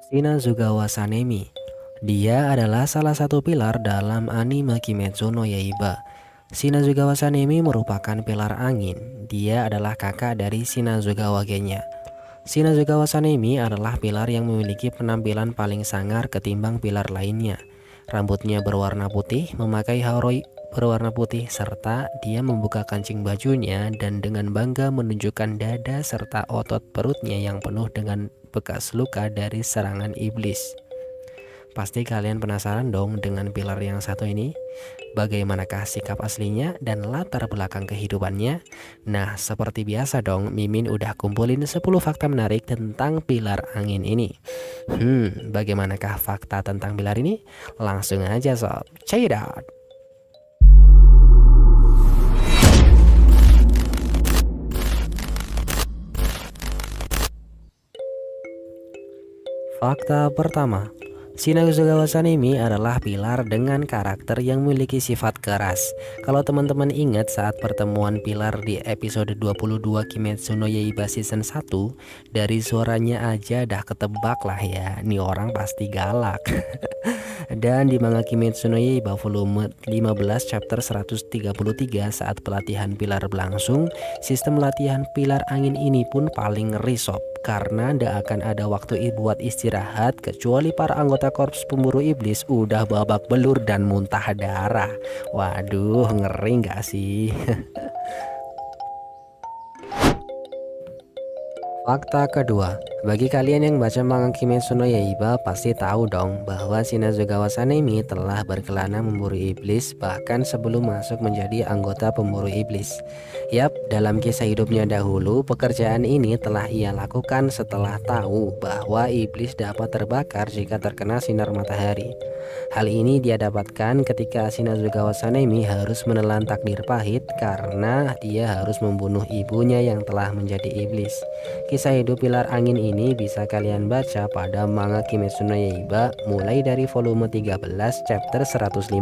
Shinazugawa Sanemi. Dia adalah salah satu pilar dalam anime Kimetsu no Yaiba. Shinazugawa Sanemi merupakan pilar angin. Dia adalah kakak dari Shinazugawa Genya. Shinazugawa Sanemi adalah pilar yang memiliki penampilan paling sangar ketimbang pilar lainnya. Rambutnya berwarna putih, memakai haoroi berwarna putih, serta dia membuka kancing bajunya dan dengan bangga menunjukkan dada serta otot perutnya yang penuh dengan bekas luka dari serangan iblis. Pasti kalian penasaran dong dengan pilar yang satu ini? Bagaimanakah sikap aslinya dan latar belakang kehidupannya? Nah, seperti biasa dong, Mimin udah kumpulin 10 fakta menarik tentang pilar angin ini. Bagaimanakah fakta tentang pilar ini? Langsung aja sob, check it out. Fakta pertama, Shinazugawa Sanemi adalah pilar dengan karakter yang memiliki sifat keras. Kalau teman-teman ingat saat pertemuan pilar di episode 22 Kimetsu no Yaiba season 1, dari suaranya aja dah ketebak lah ya, nih orang pasti galak. Dan di manga Kimetsu no Yaiba volume 15 chapter 133 saat pelatihan pilar berlangsung, sistem latihan pilar angin ini pun paling ngeri sob, karena ndak akan ada waktu buat istirahat kecuali para anggota korps pemburu iblis udah babak belur dan muntah darah. Waduh, ngeri nggak sih? Fakta kedua, bagi kalian yang baca manga Kimetsu no Yaiba pasti tahu dong bahwa Shinazugawa Sanemi telah berkelana memburu iblis bahkan sebelum masuk menjadi anggota pemburu iblis. Yap, dalam kisah hidupnya dahulu, pekerjaan ini telah ia lakukan setelah tahu bahwa iblis dapat terbakar jika terkena sinar matahari. Hal ini dia dapatkan ketika Shinazugawa Sanemi harus menelan takdir pahit karena dia harus membunuh ibunya yang telah menjadi iblis. Kisah hidup pilar angin ini bisa kalian baca pada manga Kimetsu no Yaiba mulai dari volume 13 chapter 115.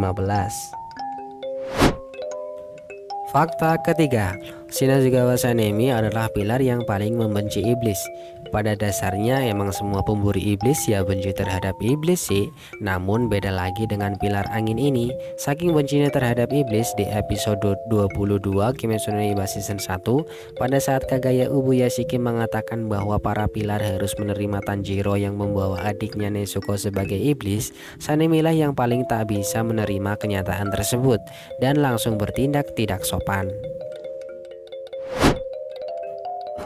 Fakta ketiga, Shinazugawa Sanemi adalah pilar yang paling membenci iblis. Pada dasarnya emang semua pemburu iblis ya benci terhadap iblis sih. Namun beda lagi dengan pilar angin ini. Saking bencinya terhadap iblis, di episode 22 Kimetsu no Yaiba season 1, pada saat Kagaya Ubuyashiki mengatakan bahwa para pilar harus menerima Tanjiro yang membawa adiknya Nezuko sebagai iblis, Sanemi lah yang paling tak bisa menerima kenyataan tersebut dan langsung bertindak tidak sopan.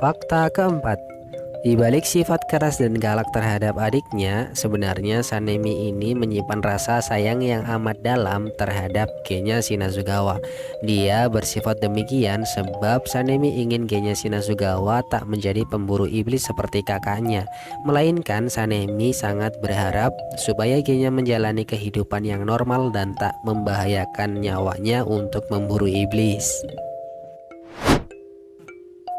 Fakta keempat, di balik sifat keras dan galak terhadap adiknya, sebenarnya Sanemi ini menyimpan rasa sayang yang amat dalam terhadap Genya Shinazugawa. Dia bersifat demikian sebab Sanemi ingin Genya Shinazugawa tak menjadi pemburu iblis seperti kakaknya, melainkan Sanemi sangat berharap supaya Genya menjalani kehidupan yang normal dan tak membahayakan nyawanya untuk memburu iblis.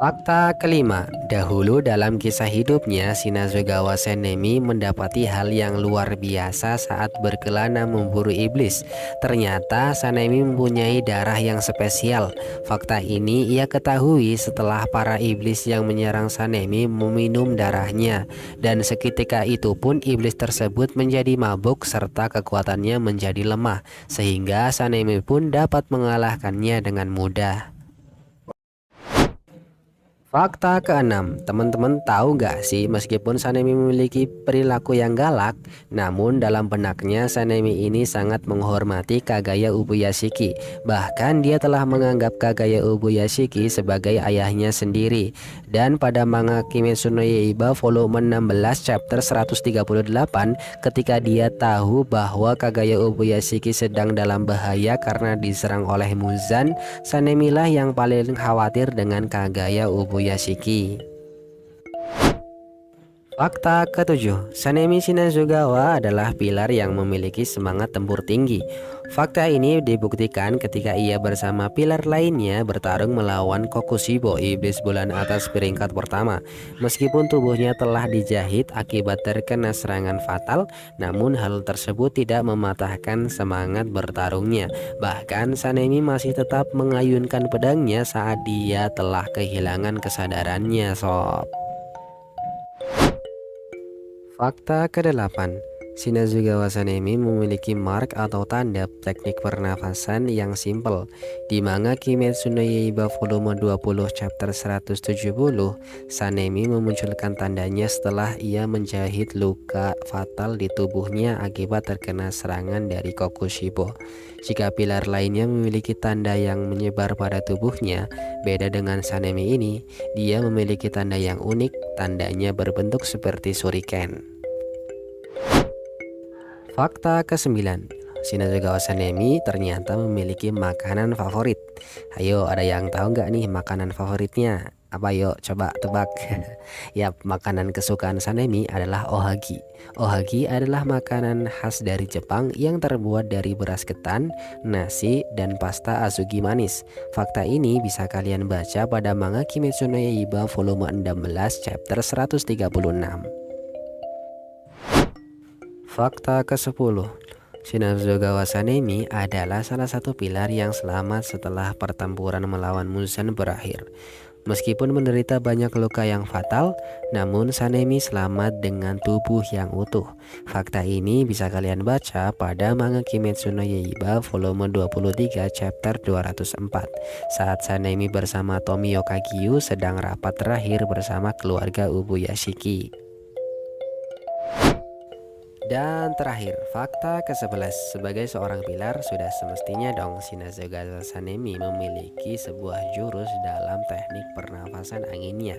Fakta kelima, dahulu dalam kisah hidupnya Shinazugawa Sanemi mendapati hal yang luar biasa saat berkelana memburu iblis. Ternyata Sanemi mempunyai darah yang spesial. Fakta ini ia ketahui setelah para iblis yang menyerang Sanemi meminum darahnya, dan seketika itu pun iblis tersebut menjadi mabuk serta kekuatannya menjadi lemah, sehingga Sanemi pun dapat mengalahkannya dengan mudah. Fakta keenam, teman-teman tahu nggak sih meskipun Sanemi memiliki perilaku yang galak, namun dalam benaknya Sanemi ini sangat menghormati Kagaya Ubuyashiki. Bahkan dia telah menganggap Kagaya Ubuyashiki sebagai ayahnya sendiri. Dan pada manga Kimetsu no Yaiba volume 16 chapter 138, ketika dia tahu bahwa Kagaya Ubuyashiki sedang dalam bahaya karena diserang oleh Muzan, Sanemi lah yang paling khawatir dengan Kagaya Ubuyashiki. Fakta ketujuh, Sanemi Shinazugawa adalah pilar yang memiliki semangat tempur tinggi. Fakta ini dibuktikan ketika ia bersama pilar lainnya bertarung melawan Kokushibo, iblis bulan atas peringkat pertama. Meskipun tubuhnya telah dijahit akibat terkena serangan fatal, namun hal tersebut tidak mematahkan semangat bertarungnya. Bahkan Sanemi masih tetap mengayunkan pedangnya saat dia telah kehilangan kesadarannya, sob. Fakta ke-8, Shinazugawa Sanemi memiliki mark atau tanda teknik pernafasan yang simpel. Di manga Kimetsu no Yaiba volume 20 chapter 170, Sanemi memunculkan tandanya setelah ia menjahit luka fatal di tubuhnya akibat terkena serangan dari Kokushibo. Jika pilar lainnya memiliki tanda yang menyebar pada tubuhnya, beda dengan Sanemi ini, dia memiliki tanda yang unik, tandanya berbentuk seperti shuriken. Fakta ke-9, Shinazugawa Sanemi ternyata memiliki makanan favorit. Ayo, ada yang tahu nggak nih makanan favoritnya? Apa yuk, coba tebak. Yap, makanan kesukaan Sanemi adalah ohagi. Ohagi adalah makanan khas dari Jepang yang terbuat dari beras ketan, nasi, dan pasta azuki manis. Fakta ini bisa kalian baca pada manga Kimetsu no Yaiba volume 16 chapter 136. Fakta ke-10, Shinazugawa Sanemi adalah salah satu pilar yang selamat setelah pertempuran melawan Muzan berakhir. Meskipun menderita banyak luka yang fatal, namun Sanemi selamat dengan tubuh yang utuh. Fakta ini bisa kalian baca pada manga Kimetsu no Yaiba volume 23 chapter 204, saat Sanemi bersama Tomio Kagyu sedang rapat terakhir bersama keluarga Ubuyashiki. Dan terakhir, fakta ke-11, sebagai seorang pilar sudah semestinya dong Shinazugawa Sanemi memiliki sebuah jurus dalam teknik pernafasan anginnya.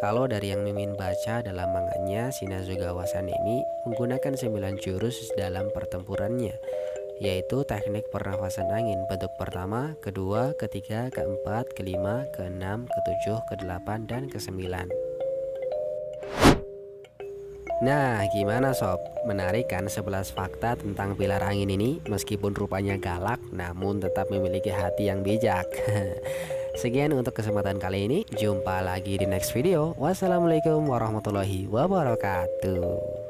Kalau dari yang Mimin baca dalam manganya, Shinazugawa Sanemi menggunakan 9 jurus dalam pertempurannya, yaitu teknik pernafasan angin bentuk pertama, kedua, ketiga, keempat, kelima, keenam, ketujuh, kedelapan, dan kesembilan. Nah, gimana sob? Menarik kan 11 fakta tentang pilar angin ini? Meskipun rupanya galak, namun tetap memiliki hati yang bijak. Sekian untuk kesempatan kali ini. Jumpa lagi di next video. Wassalamualaikum warahmatullahi wabarakatuh.